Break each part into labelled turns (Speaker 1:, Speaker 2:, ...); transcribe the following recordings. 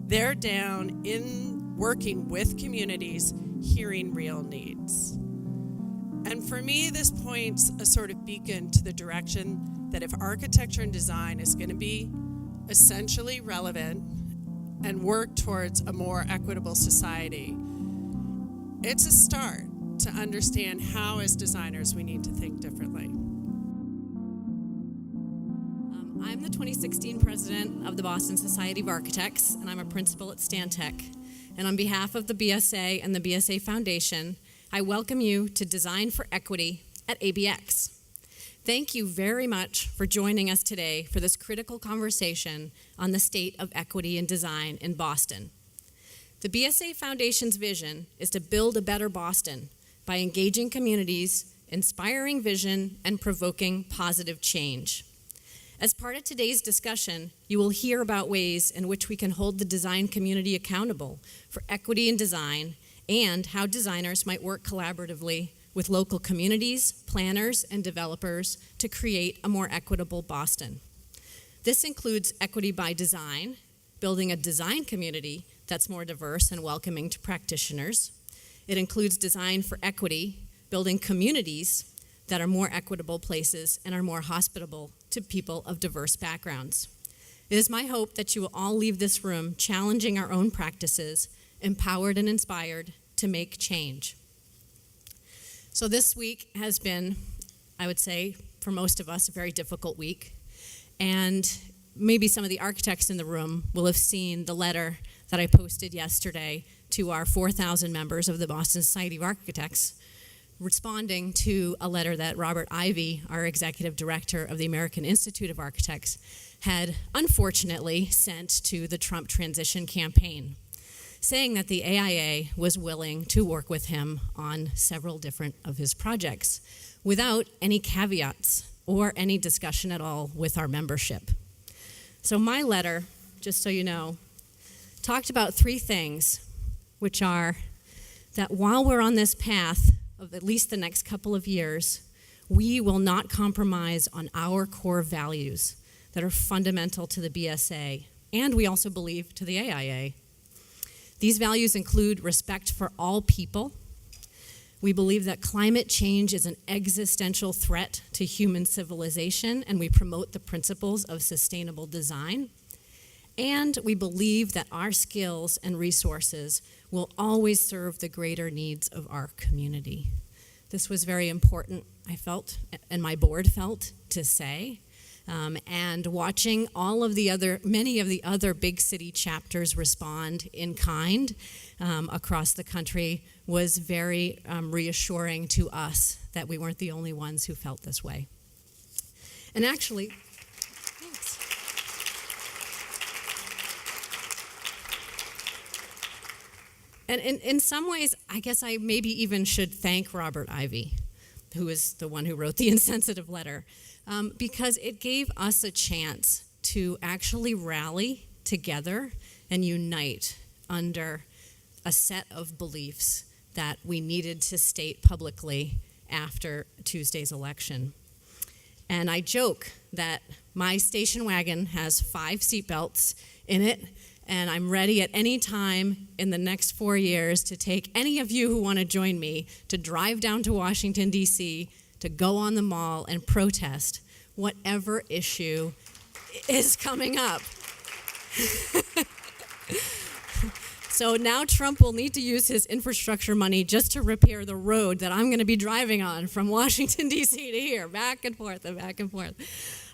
Speaker 1: They're down in working with communities, hearing real needs. And for me, this points a sort of beacon to the direction that if architecture and design is going to be essentially relevant and work towards a more equitable society, it's a start to understand how, as designers, we need to think differently.
Speaker 2: I'm the 2016 president of the Boston Society of Architects, and I'm a principal at Stantec. And on behalf of the BSA and the BSA Foundation, I welcome you to Design for Equity at ABX. Thank you very much for joining us today for this critical conversation on the state of equity in design in Boston. The BSA Foundation's vision is to build a better Boston by engaging communities, inspiring vision, and provoking positive change. As part of today's discussion, you will hear about ways in which we can hold the design community accountable for equity in design and how designers might work collaboratively with local communities, planners, and developers to create a more equitable Boston. This includes equity by design, building a design community that's more diverse and welcoming to practitioners. It includes design for equity, building communities that are more equitable places and are more hospitable to people of diverse backgrounds. It is my hope that you will all leave this room challenging our own practices, empowered and inspired to make change. So this week has been, I would say, for most of us, a very difficult week. And maybe some of the architects in the room will have seen the letter that I posted yesterday to our 4,000 members of the Boston Society of Architects, responding to a letter that Robert Ivey, our executive director of the American Institute of Architects, had unfortunately sent to the Trump transition campaign, saying that the AIA was willing to work with him on several different of his projects without any caveats or any discussion at all with our membership. So my letter, just so you know, talked about three things, which are that while we're on this path of at least the next couple of years, we will not compromise on our core values that are fundamental to the BSA, and we also believe to the AIA. These values include respect for all people. We believe that climate change is an existential threat to human civilization, and we promote the principles of sustainable design. And we believe that our skills and resources will always serve the greater needs of our community. This was very important, I felt, and my board felt, to say. And watching many of the other big city chapters respond in kind across the country was very reassuring to us that we weren't the only ones who felt this way. And actually, and in some ways, I guess I maybe even should thank Robert Ivey, who is the one who wrote the insensitive letter, because it gave us a chance to actually rally together and unite under a set of beliefs that we needed to state publicly after Tuesday's election. And I joke that my station wagon has 5 seatbelts in it, and I'm ready at any time in the next 4 years to take any of you who want to join me to drive down to Washington, D.C., to go on the Mall and protest whatever issue is coming up. So now Trump will need to use his infrastructure money just to repair the road that I'm going to be driving on from Washington, D.C. to here, back and forth and back and forth.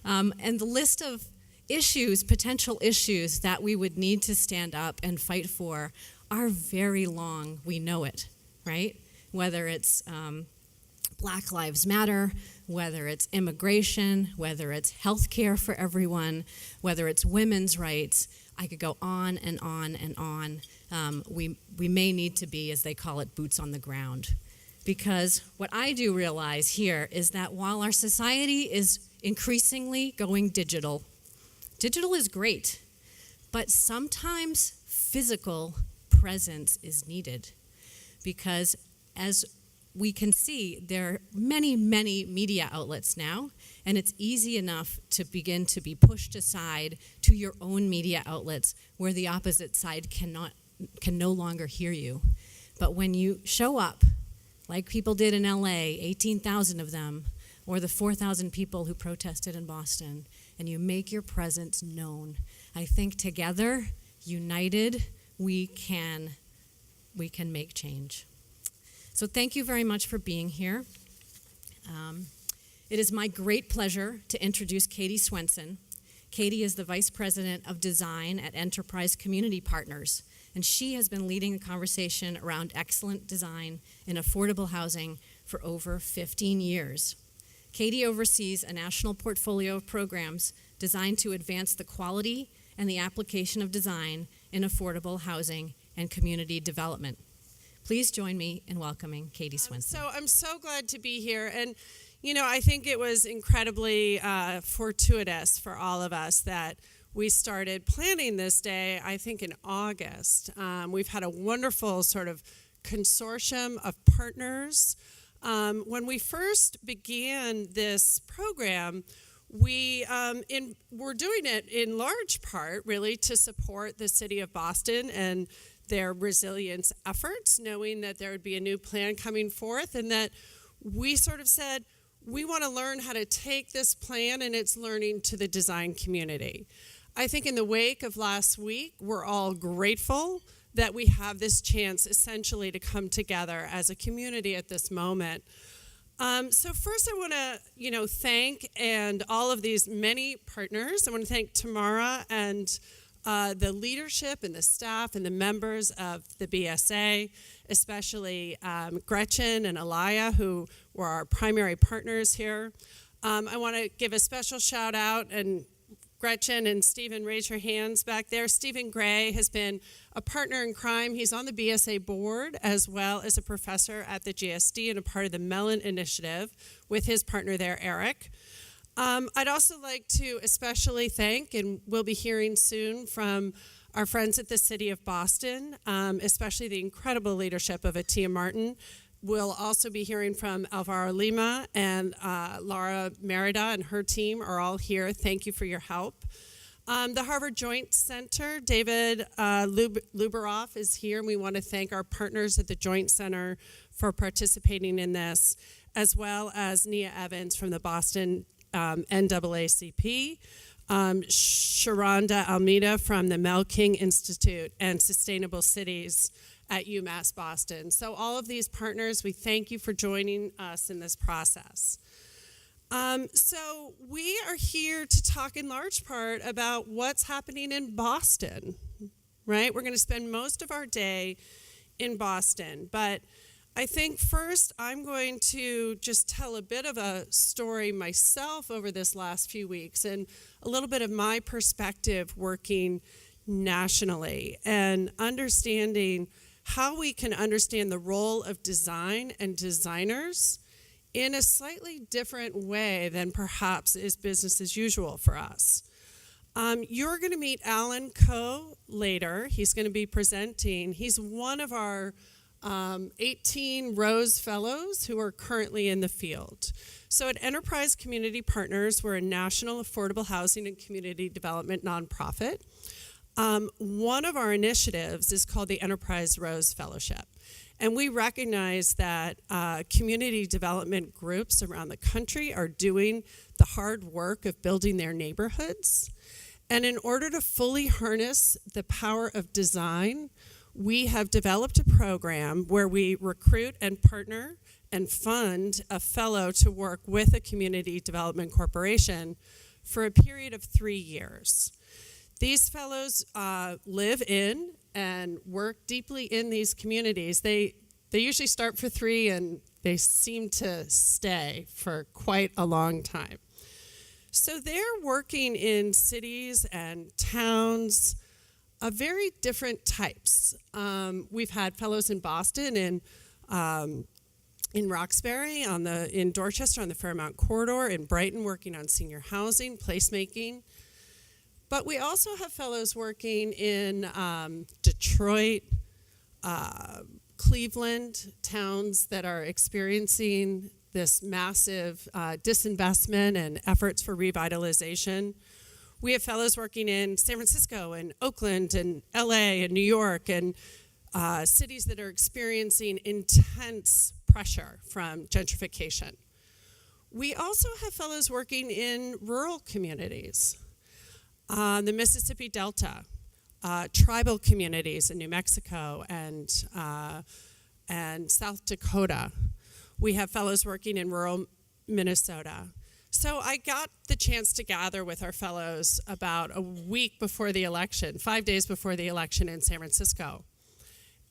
Speaker 2: And the list of potential issues that we would need to stand up and fight for are very long. We know it, right? Whether it's Black Lives Matter, whether it's immigration, whether it's health care for everyone, whether it's women's rights. I could go on and on and on. We may need to be, as they call it, boots on the ground. Because what I do realize here is that while our society is increasingly going digital is great, but sometimes physical presence is needed. Because as we can see there are many, many media outlets now, and it's easy enough to begin to be pushed aside to your own media outlets where the opposite side can no longer hear you. But when you show up, like people did in LA, 18,000 of them, or the 4,000 people who protested in Boston, and you make your presence known, I think together, united, we can make change. So thank you very much for being here. It is my great pleasure to introduce Katie Swenson. Katie is the Vice President of Design at Enterprise Community Partners, and she has been leading a conversation around excellent design in affordable housing for over 15 years. Katie oversees a national portfolio of programs designed to advance the quality and the application of design in affordable housing and community development. Please join me in welcoming Katie Swenson.
Speaker 1: So I'm so glad to be here. And, I think it was incredibly fortuitous for all of us that we started planning this day, I think, in August. We've had a wonderful sort of consortium of partners. When we first began this program, we're doing it in large part, really, to support the city of Boston and their resilience efforts, knowing that there would be a new plan coming forth, and that we sort of said, we want to learn how to take this plan and its learning to the design community. I think in the wake of last week, we're all grateful that we have this chance essentially to come together as a community at this moment. So first I want to, thank and all of these many partners. I want to thank Tamara and the leadership and the staff and the members of the BSA, especially Gretchen and Alaya, who were our primary partners here. I want to give a special shout out, and Gretchen and Stephen, raise your hands back there. Stephen Gray has been a partner in crime. He's on the BSA board as well as a professor at the GSD and a part of the Mellon Initiative with his partner there, Eric. I'd also like to especially thank, and we'll be hearing soon from our friends at the City of Boston, especially the incredible leadership of Atia Martin. We'll also be hearing from Alvaro Lima, and Laura Merida and her team are all here. Thank you for your help. The Harvard Joint Center, David Luberoff is here, and we want to thank our partners at the Joint Center for participating in this, as well as Nia Evans from the Boston NAACP, Sharonda Almeida from the Mel King Institute and Sustainable Cities at UMass Boston. So all of these partners, we thank you for joining us in this process. So we are here to talk in large part about what's happening in Boston, right? We're going to spend most of our day in Boston, but I think first I'm going to just tell a bit of a story myself over this last few weeks and a little bit of my perspective working nationally and understanding how we can understand the role of design and designers in a slightly different way than perhaps is business as usual for us. You're going to meet Alan Coe later. He's going to be presenting. He's one of our 18 Rose Fellows who are currently in the field. So at Enterprise Community Partners, we're a national affordable housing and community development nonprofit. One of our initiatives is called the Enterprise Rose Fellowship. And we recognize that community development groups around the country are doing the hard work of building their neighborhoods. And in order to fully harness the power of design, we have developed a program where we recruit and partner and fund a fellow to work with a community development corporation for a period of 3 years. These fellows live in and work deeply in these communities. They usually start for 3 and they seem to stay for quite a long time. So they're working in cities and towns of very different types. We've had fellows in Boston and in Roxbury, in Dorchester on the Fairmount Corridor, in Brighton working on senior housing, placemaking. But we also have fellows working in Detroit, Cleveland, towns that are experiencing this massive disinvestment and efforts for revitalization. We have fellows working in San Francisco and Oakland and LA and New York and cities that are experiencing intense pressure from gentrification. We also have fellows working in rural communities, the Mississippi Delta, tribal communities in New Mexico and South Dakota. We have fellows working in rural Minnesota. So I got the chance to gather with our fellows about a week before the election, 5 days before the election in San Francisco.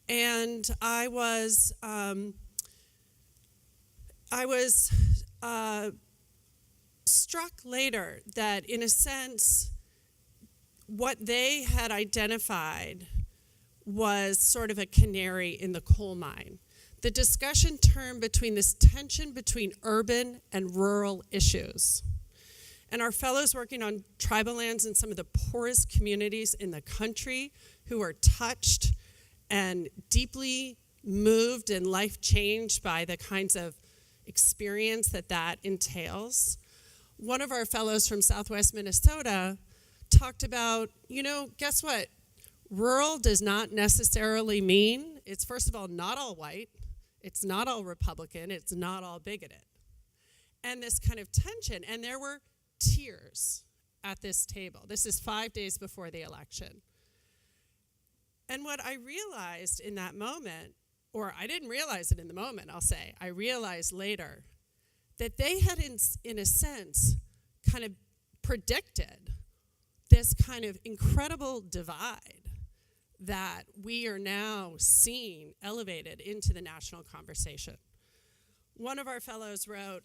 Speaker 1: And I was struck later that, in a sense, what they had identified was sort of a canary in the coal mine. The discussion turned between this tension between urban and rural issues. And our fellows working on tribal lands in some of the poorest communities in the country who are touched and deeply moved and life changed by the kinds of experience that entails. One of our fellows from Southwest Minnesota talked about, guess what? Rural does not necessarily mean, it's first of all not all white, it's not all Republican, it's not all bigoted. And this kind of tension, and there were tears at this table. This is 5 days before the election. And what I realized in that moment, or I didn't realize it in the moment, I'll say, I realized later, that they had, in a sense, kind of predicted this kind of incredible divide that we are now seeing elevated into the national conversation. One of our fellows wrote,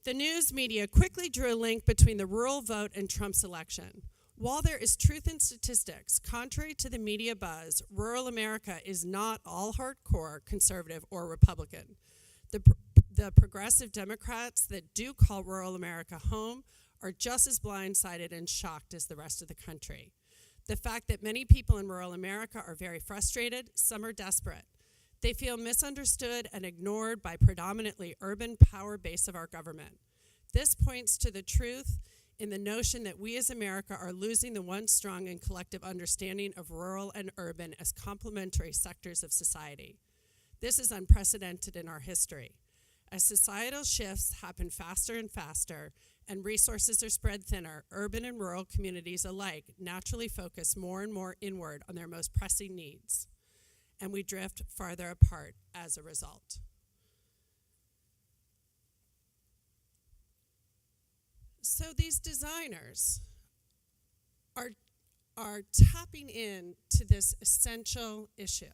Speaker 1: the news media quickly drew a link between the rural vote and Trump's election. While there is truth in statistics, contrary to the media buzz, rural America is not all hardcore conservative or Republican. The progressive Democrats that do call rural America home are just as blindsided and shocked as the rest of the country. The fact that many people in rural America are very frustrated, some are desperate. They feel misunderstood and ignored by predominantly urban power base of our government. This points to the truth in the notion that we as America are losing the once strong and collective understanding of rural and urban as complementary sectors of society. This is unprecedented in our history. As societal shifts happen faster and faster, and resources are spread thinner, urban and rural communities alike naturally focus more and more inward on their most pressing needs, and we drift farther apart as a result. So these designers are tapping into this essential issue.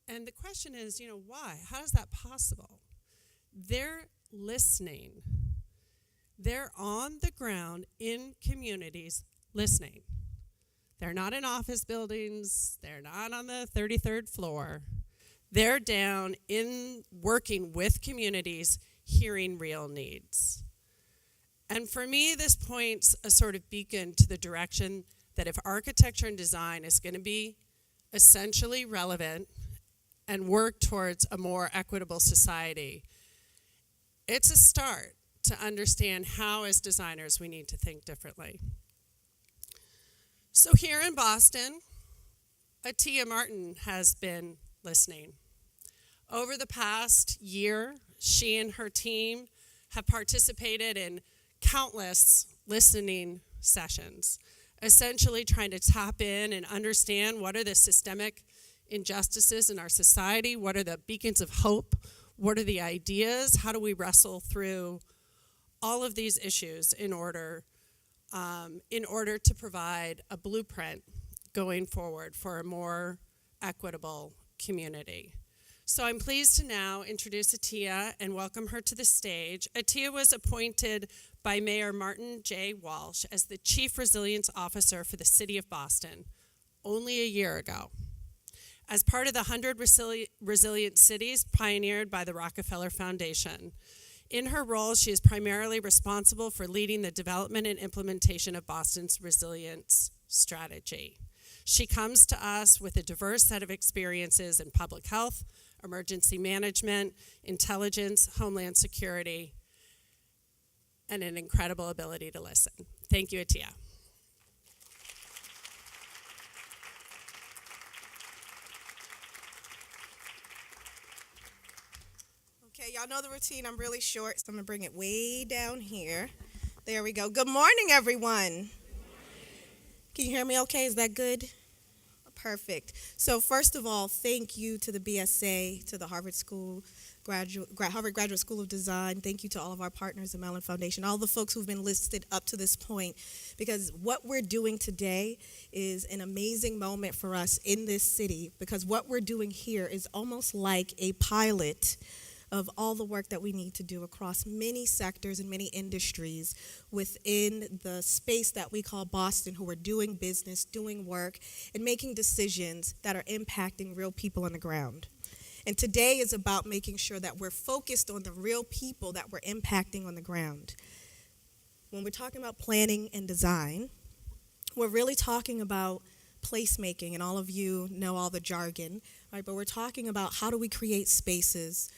Speaker 1: And the question is, why? How is that possible? They're listening. They're on the ground in communities listening. They're not in office buildings. They're not on the 33rd floor. They're down in working with communities, hearing real needs. And for me, this points a sort of beacon to the direction that if architecture and design is going to be essentially relevant and work towards a more equitable society, it's a start to understand how, as designers, we need to think differently. So here in Boston, Atia Martin has been listening. Over the past year, she and her team have participated in countless listening sessions, essentially trying to tap in and understand what are the systemic injustices in our society, what are the beacons of hope, what are the ideas, how do we wrestle through all of these issues in order to provide a blueprint going forward for a more equitable community. So I'm pleased to now introduce Atia and welcome her to the stage. Atia was appointed by Mayor Martin J. Walsh as the Chief Resilience Officer for the City of Boston only a year ago, as part of the 100 Resilient Cities pioneered by the Rockefeller Foundation. In her role, she is primarily responsible for leading the development and implementation of Boston's resilience strategy. She comes to us with a diverse set of experiences in public health, emergency management, intelligence, homeland security, and an incredible ability to listen. Thank you, Atia.
Speaker 3: Okay, y'all know the routine. I'm really short, so I'm going to bring it way down here. There we go. Good morning, everyone. Can you hear me okay? Is that good? Perfect. So first of all, thank you to the BSA, to the Harvard Graduate School of Design. Thank you to all of our partners, the Mellon Foundation, all the folks who've been listed up to this point, because what we're doing today is an amazing moment for us in this city, because what we're doing here is almost like a pilot of all the work that we need to do across many sectors and many industries within the space that we call Boston, who are doing business, doing work, and making decisions that are impacting real people on the ground. And today is about making sure that we're focused on the real people that we're impacting on the ground. When we're talking about planning and design, we're really talking about placemaking, and all of you know all the jargon, right? But we're talking about how do we create spaces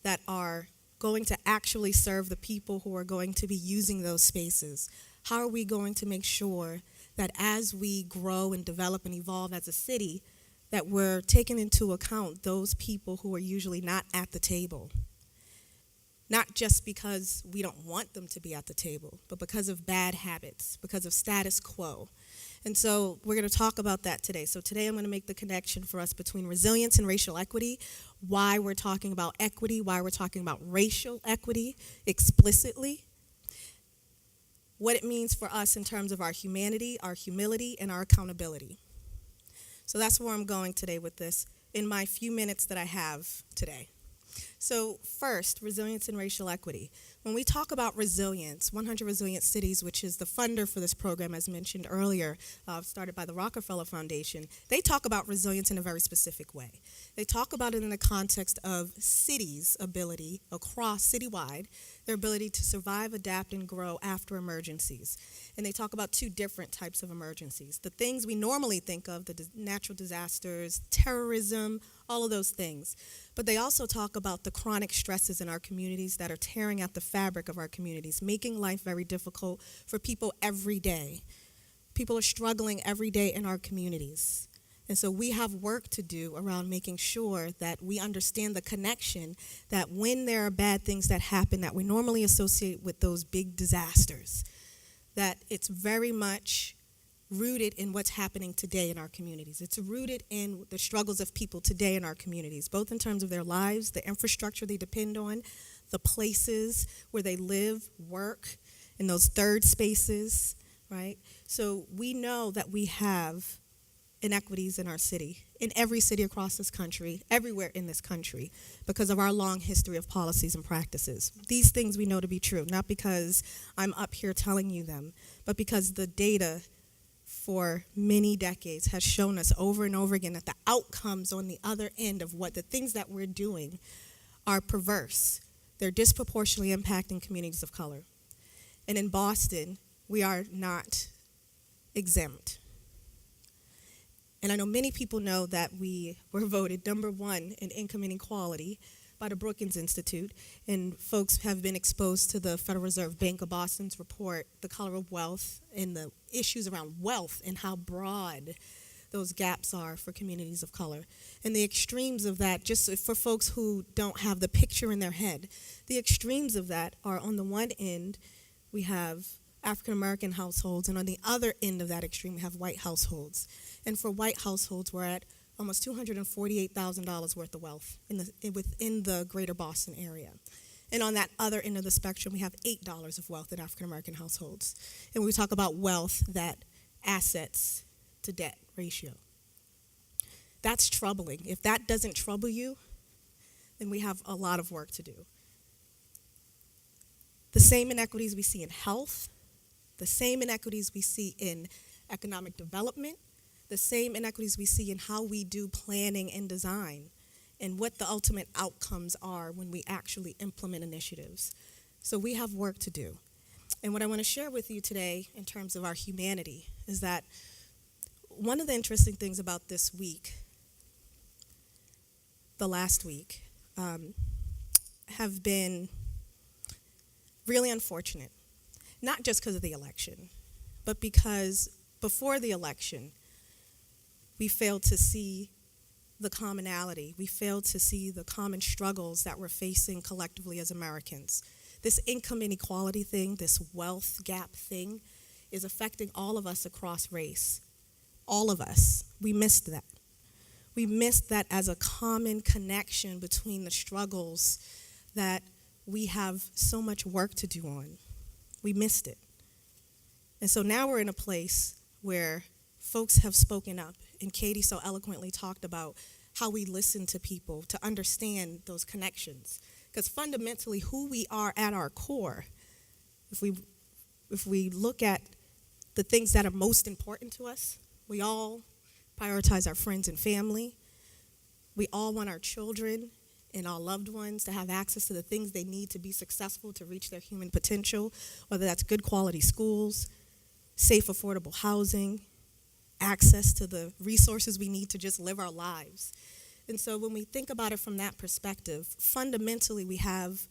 Speaker 3: that are going to actually serve the people who are going to be using those spaces. How are we going to make sure that as we grow and develop and evolve as a city, that we're taking into account those people who are usually not at the table? Not just because we don't want them to be at the table, but because of bad habits, because of status quo. And so we're going to talk about that today. So today I'm going to make the connection for us between resilience and racial equity, why we're talking about equity, why we're talking about racial equity explicitly, what it means for us in terms of our humanity, our humility, and our accountability. So that's where I'm going today with this in my few minutes that I have today. So first, resilience and racial equity. When we talk about resilience, 100 Resilient Cities, which is the funder for this program, as mentioned earlier, started by the Rockefeller Foundation, they talk about resilience in a very specific way. They talk about it in the context of cities' ability across citywide, their ability to survive, adapt, and grow after emergencies. And they talk about two different types of emergencies. The things we normally think of, the natural disasters, terrorism, all of those things. But they also talk about the chronic stresses in our communities that are tearing at the fabric of our communities, making life very difficult for people every day. People are struggling every day in our communities. And so we have work to do around making sure that we understand the connection, that when there are bad things that happen that we normally associate with those big disasters, that it's very much rooted in what's happening today in our communities. It's rooted in the struggles of people today in our communities, both in terms of their lives, the infrastructure they depend on, the places where they live, work, in those third spaces, right? So we know that we have inequities in our city, in every city across this country, everywhere in this country, because of our long history of policies and practices. These things we know to be true, not because I'm up here telling you them, but because the data for many decades has shown us over and over again that the outcomes on the other end of what the things that we're doing are perverse. They're disproportionately impacting communities of color. And in Boston, we are not exempt. And I know many people know that we were voted #1 in income inequality by the Brookings Institute, and folks have been exposed to the Federal Reserve Bank of Boston's report, The Color of Wealth, and the issues around wealth and how broad those gaps are for communities of color. And the extremes of that, just for folks who don't have the picture in their head, the extremes of that are on the one end, we have African American households, and on the other end of that extreme, we have white households. And for white households, we're at almost $248,000 worth of wealth within the greater Boston area. And on that other end of the spectrum, we have $8 of wealth in African American households. And when we talk about wealth, that assets to debt ratio. That's troubling. If that doesn't trouble you, then we have a lot of work to do. The same inequities we see in health, the same inequities we see in economic development, the same inequities we see in how we do planning and design, and what the ultimate outcomes are when we actually implement initiatives. So we have work to do. And what I want to share with you today in terms of our humanity is that one of the interesting things about this week, the last week, have been really unfortunate. Not just because of the election, but because before the election, we failed to see the commonality. We failed to see the common struggles that we're facing collectively as Americans. This income inequality thing, this wealth gap thing, is affecting all of us across race. All of us. We missed that. We missed that as a common connection between the struggles that we have so much work to do on. We missed it. And so now we're in a place where folks have spoken up, and Katie so eloquently talked about how we listen to people to understand those connections. Because fundamentally, who we are at our core, if we look at the things that are most important to us, we all prioritize our friends and family. We all want our children and our loved ones to have access to the things they need to be successful, to reach their human potential, whether that's good quality schools, safe, affordable housing, access to the resources we need to just live our lives. And so when we think about it from that perspective, fundamentally we have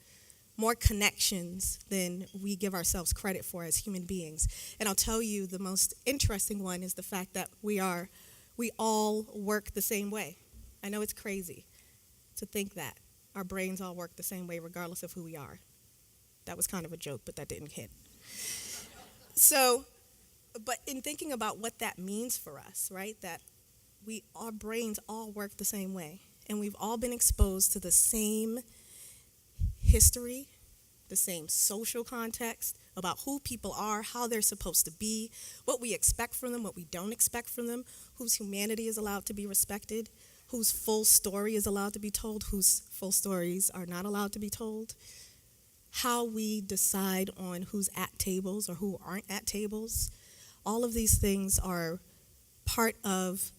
Speaker 3: more connections than we give ourselves credit for as human beings. And I'll tell you, the most interesting one is the fact that we all work the same way. I know it's crazy to think that our brains all work the same way regardless of who we are. That was kind of a joke, but that didn't hit. So, but in thinking about what that means for us, right, that our brains all work the same way, and we've all been exposed to the same history, the same social context about who people are, how they're supposed to be, what we expect from them, what we don't expect from them, whose humanity is allowed to be respected, whose full story is allowed to be told, whose full stories are not allowed to be told, how we decide on who's at tables or who aren't at tables. All of these things are part of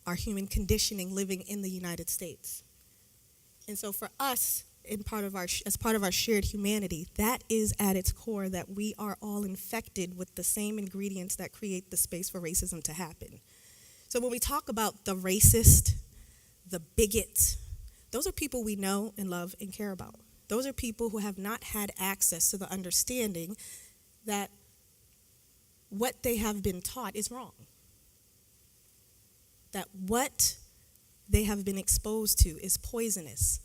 Speaker 3: our human conditioning living in the United States. And so for us, as part of our shared humanity, that is at its core that we are all infected with the same ingredients that create the space for racism to happen. So when we talk about the racist, the bigot, those are people we know and love and care about. Those are people who have not had access to the understanding that what they have been taught is wrong. That what they have been exposed to is poisonous,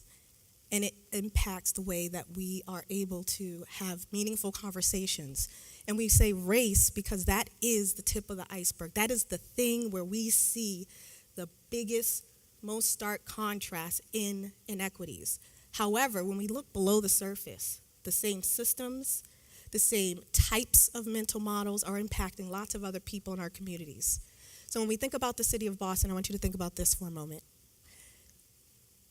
Speaker 3: and it impacts the way that we are able to have meaningful conversations. And we say race because that is the tip of the iceberg. That is the thing where we see the biggest, most stark contrast in inequities. However, when we look below the surface, the same systems, the same types of mental models are impacting lots of other people in our communities. So when we think about the city of Boston, I want you to think about this for a moment.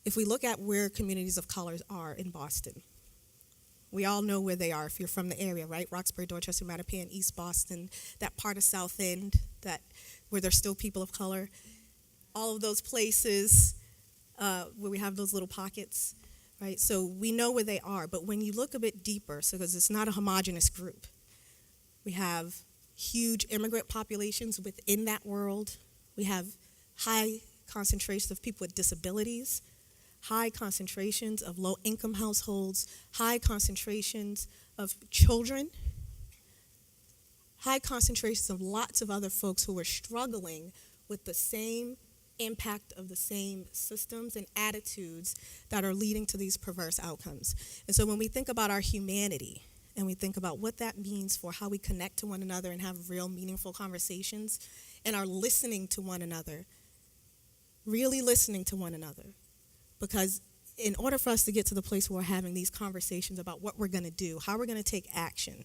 Speaker 3: If we look at where communities of color are in Boston, we all know where they are if you're from the area, right? Roxbury, Dorchester, Mattapan, East Boston, that part of South End where there's still people of color. All of those places where we have those little pockets, right? So we know where they are, but when you look a bit deeper, because it's not a homogeneous group, we have huge immigrant populations within that world. We have high concentrations of people with disabilities, high concentrations of low-income households, high concentrations of children, high concentrations of lots of other folks who are struggling with the same impact of the same systems and attitudes that are leading to these perverse outcomes. And so when we think about our humanity and we think about what that means for how we connect to one another and have real meaningful conversations and are listening to one another, really listening to one another, because in order for us to get to the place where we're having these conversations about what we're going to do, how we're going to take action,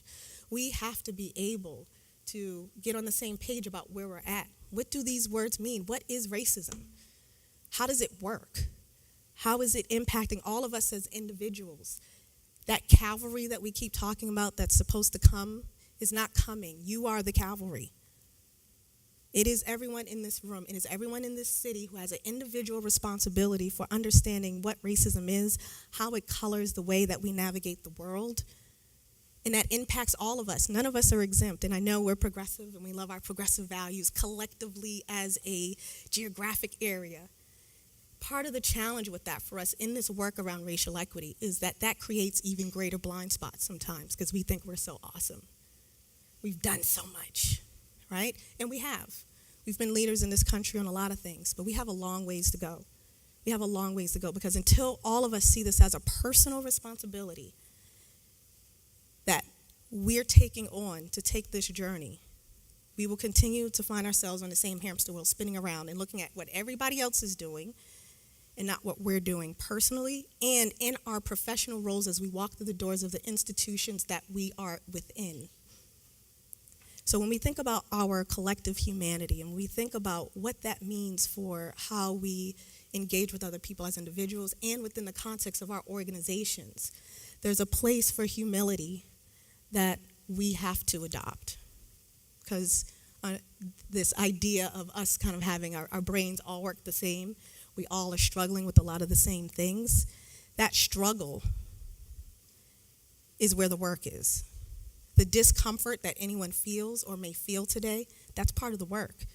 Speaker 3: we have to be able to get on the same page about where we're at. What do these words mean? What is racism? How does it work? How is it impacting all of us as individuals? That cavalry that we keep talking about that's supposed to come is not coming. You are the cavalry. It is everyone in this room. It is everyone in this city who has an individual responsibility for understanding what racism is, how it colors the way that we navigate the world, And that impacts all of us. None of us are exempt. And I know we're progressive and we love our progressive values collectively as a geographic area. Part of the challenge with that for us in this work around racial equity is that that creates even greater blind spots sometimes because we think we're so awesome. We've done so much, right? And we have. We've been leaders in this country on a lot of things, but we have a long ways to go. We have a long ways to go because until all of us see this as a personal responsibility that we're taking on to take this journey, we will continue to find ourselves on the same hamster wheel spinning around and looking at what everybody else is doing and not what we're doing personally and in our professional roles as we walk through the doors of the institutions that we are within. So when we think about our collective humanity and we think about what that means for how we engage with other people as individuals and within the context of our organizations, there's a place for humility that we have to adopt. Because this idea of us kind of having our brains all work the same, we all are struggling with a lot of the same things, that struggle is where the work is. The discomfort that anyone feels or may feel today, that's part of the work.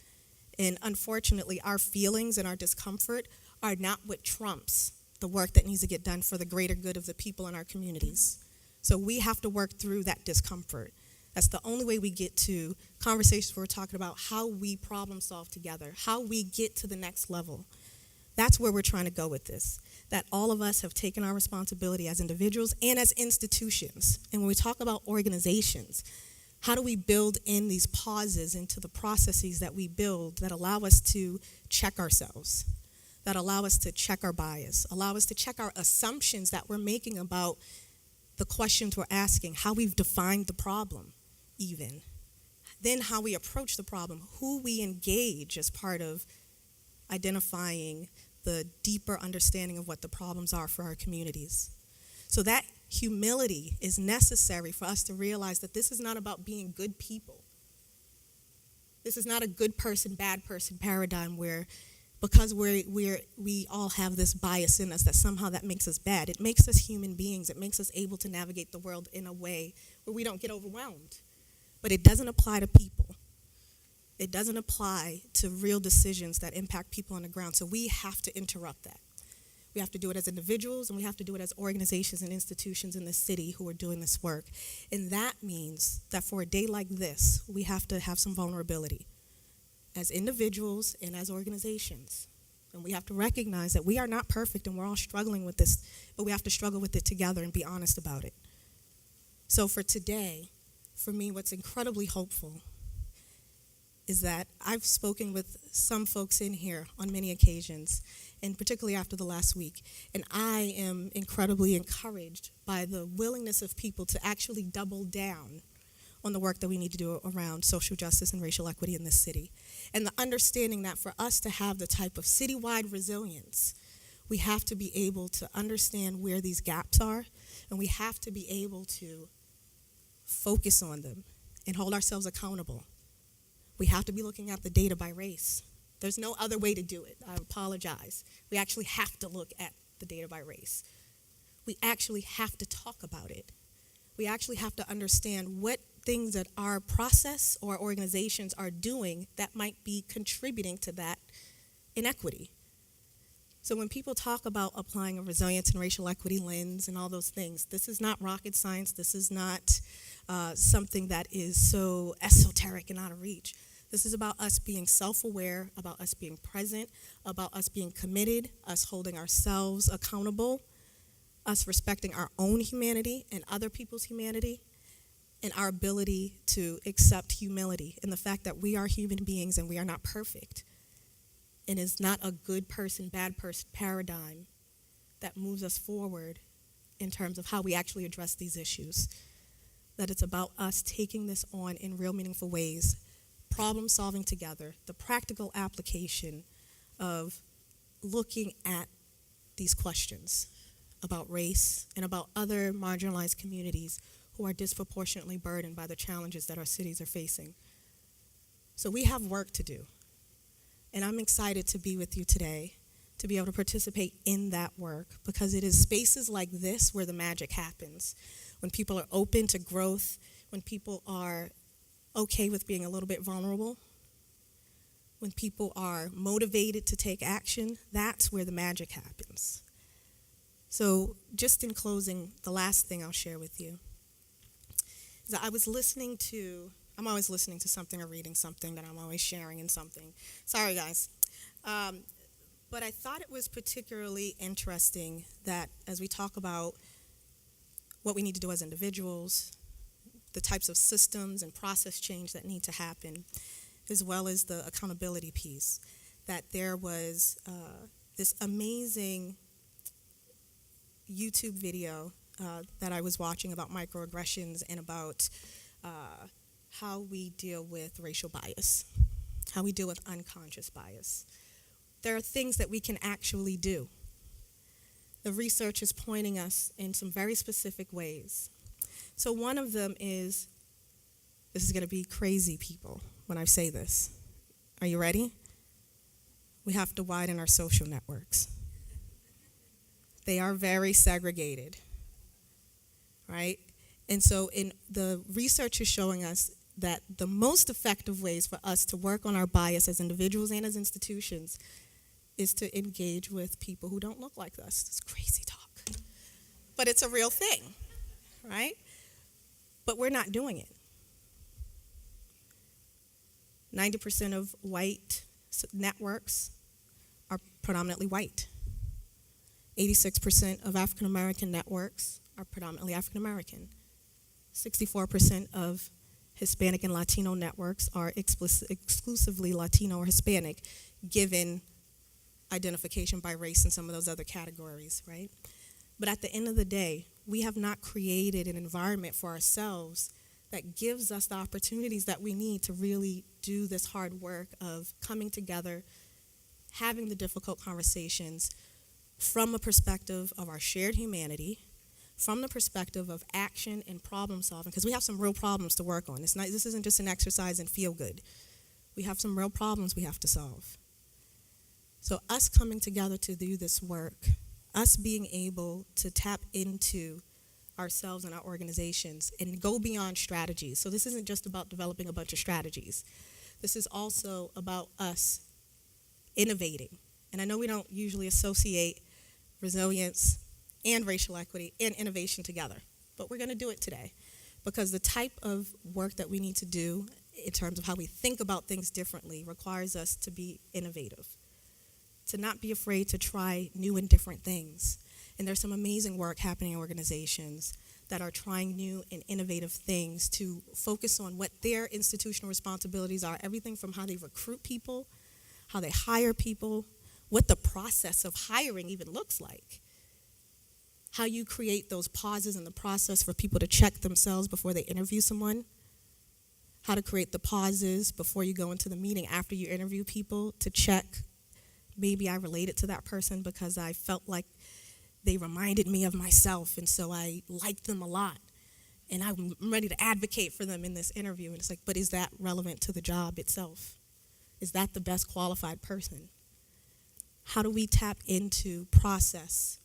Speaker 3: And unfortunately, our feelings and our discomfort are not what trumps the work that needs to get done for the greater good of the people in our communities. So we have to work through that discomfort. That's the only way we get to conversations where we're talking about how we problem solve together, how we get to the next level. That's where we're trying to go with this, that all of us have taken our responsibility as individuals and as institutions. And when we talk about organizations, how do we build in these pauses into the processes that we build that allow us to check ourselves, that allow us to check our bias, allow us to check our assumptions that we're making about the questions we're asking, how we've defined the problem even, then how we approach the problem, who we engage as part of identifying the deeper understanding of what the problems are for our communities. So that humility is necessary for us to realize that this is not about being good people. This is not a good person, bad person paradigm where because we all have this bias in us that somehow that makes us bad. It makes us human beings. It makes us able to navigate the world in a way where we don't get overwhelmed. But it doesn't apply to people. It doesn't apply to real decisions that impact people on the ground. So we have to interrupt that. We have to do it as individuals, and we have to do it as organizations and institutions in the city who are doing this work. And that means that for a day like this, we have to have some vulnerability as individuals and as organizations. And we have to recognize that we are not perfect and we're all struggling with this, but we have to struggle with it together and be honest about it. So for today, for me, what's incredibly hopeful is that I've spoken with some folks in here on many occasions, and particularly after the last week, and I am incredibly encouraged by the willingness of people to actually double down on the work that we need to do around social justice and racial equity in this city. And the understanding that for us to have the type of citywide resilience, we have to be able to understand where these gaps are, and we have to be able to focus on them and hold ourselves accountable. We have to be looking at the data by race. There's no other way to do it. I apologize. We actually have to look at the data by race. We actually have to talk about it. We actually have to understand what things that our process or organizations are doing that might be contributing to that inequity. So when people talk about applying a resilience and racial equity lens and all those things, this is not rocket science. This is not something that is so esoteric and out of reach. This is about us being self-aware, about us being present, about us being committed, us holding ourselves accountable, us respecting our own humanity and other people's humanity, and our ability to accept humility and the fact that we are human beings and we are not perfect. And it's not a good person, bad person paradigm that moves us forward in terms of how we actually address these issues. That it's about us taking this on in real meaningful ways, problem solving together, the practical application of looking at these questions about race and about other marginalized communities who are disproportionately burdened by the challenges that our cities are facing. So we have work to do. And I'm excited to be with you today, to be able to participate in that work, because it is spaces like this where the magic happens, when people are open to growth, when people are okay with being a little bit vulnerable, when people are motivated to take action, that's where the magic happens. So just in closing, the last thing I'll share with you is that I'm always listening to something or reading something that I'm always sharing in something. Sorry, guys. But I thought it was particularly interesting that as we talk about what we need to do as individuals, the types of systems and process change that need to happen, as well as the accountability piece, that there was this amazing YouTube video that I was watching about microaggressions and about how we deal with racial bias, how we deal with unconscious bias. There are things that we can actually do. The research is pointing us in some very specific ways. So one of them is, this is going to be crazy, people, when I say this. Are you ready? We have to widen our social networks. They are very segregated, right? And so the research is showing us that the most effective ways for us to work on our bias as individuals and as institutions is to engage with people who don't look like us. It's crazy talk. But it's a real thing, right? But we're not doing it. 90% of white networks are predominantly white. 86% of African American networks are predominantly African American. 64% of Hispanic and Latino networks are exclusively Latino or Hispanic, given identification by race and some of those other categories, right? But at the end of the day, we have not created an environment for ourselves that gives us the opportunities that we need to really do this hard work of coming together, having the difficult conversations from a perspective of our shared humanity, from the perspective of action and problem solving, because we have some real problems to work on. This isn't just an exercise in feel good. We have some real problems we have to solve. So us coming together to do this work, us being able to tap into ourselves and our organizations and go beyond strategies. So this isn't just about developing a bunch of strategies. This is also about us innovating. And I know we don't usually associate resilience and racial equity and innovation together, but we're going to do it today because the type of work that we need to do in terms of how we think about things differently requires us to be innovative, to not be afraid to try new and different things. And there's some amazing work happening in organizations that are trying new and innovative things to focus on what their institutional responsibilities are, everything from how they recruit people, how they hire people, what the process of hiring even looks like, how you create those pauses in the process for people to check themselves before they interview someone, how to create the pauses before you go into the meeting after you interview people to check, maybe I related to that person because I felt like they reminded me of myself, and so I liked them a lot. And I'm ready to advocate for them in this interview. And it's like, but is that relevant to the job itself? Is that the best qualified person? How do we tap into process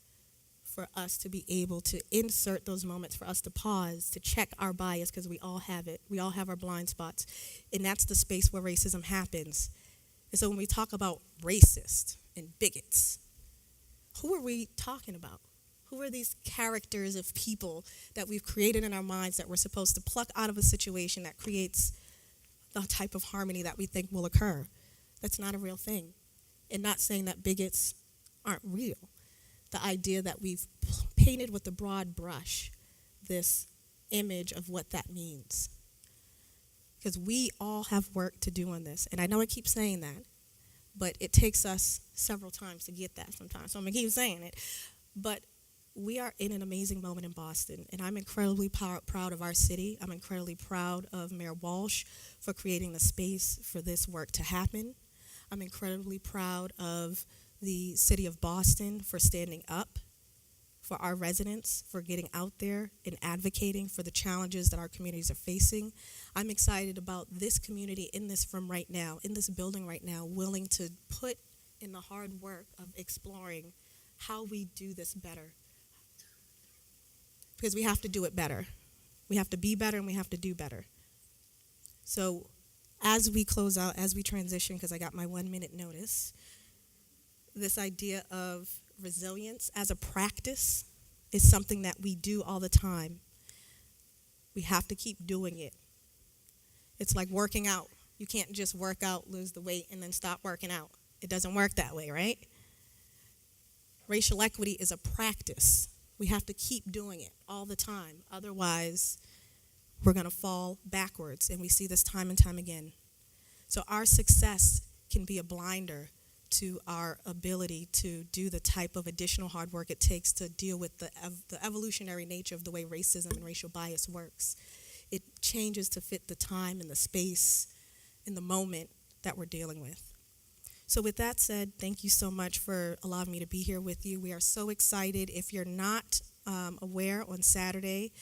Speaker 3: for us to be able to insert those moments, for us to pause, to check our bias, because we all have it. We all have our blind spots. And that's the space where racism happens. And so when we talk about racist and bigots, who are we talking about? Who are these characters of people that we've created in our minds that we're supposed to pluck out of a situation that creates the type of harmony that we think will occur? That's not a real thing. And not saying that bigots aren't real. The idea that we've painted with a broad brush this image of what that means. Because we all have work to do on this. And I know I keep saying that, but it takes us several times to get that sometimes. So I'm going to keep saying it. But we are in an amazing moment in Boston, and I'm incredibly proud of our city. I'm incredibly proud of Mayor Walsh for creating the space for this work to happen. I'm incredibly proud of the city of Boston for standing up for our residents, for getting out there and advocating for the challenges that our communities are facing. I'm excited about this community in this room right now, in this building right now, willing to put in the hard work of exploring how we do this better. because we have to do it better. We have to be better and we have to do better. So as we close out, as we transition, because I got my 1 minute notice, this idea of resilience as a practice is something that we do all the time. We have to keep doing it. It's like working out. You can't just work out, lose the weight, and then stop working out. It doesn't work that way, right? Racial equity is a practice. We have to keep doing it all the time. Otherwise, we're going to fall backwards, and we see this time and time again. So our success can be a blinder to our ability to do the type of additional hard work it takes to deal with the evolutionary nature of the way racism and racial bias works. It changes to fit the time and the space in the moment that we're dealing with. So with that said, thank you so much for allowing me to be here with you. We are so excited. If you're not aware, on Saturday,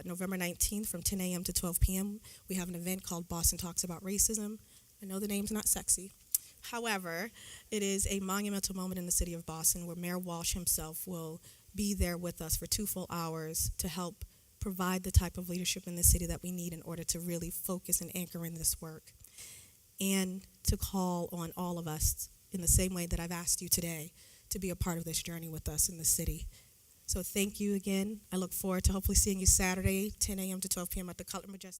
Speaker 3: November 19th from 10 a.m. to 12 p.m., we have an event called Boston Talks About Racism. I know the name's not sexy. However, it is a monumental moment in the city of Boston where Mayor Walsh himself will be there with us for 2 full hours to help provide the type of leadership in the city that we need in order to really focus and anchor in this work, and to call on all of us in the same way that I've asked you today to be a part of this journey with us in the city. So thank you again. I look forward to hopefully seeing you Saturday, 10 a.m. to 12 p.m. at the Cutler Majestic.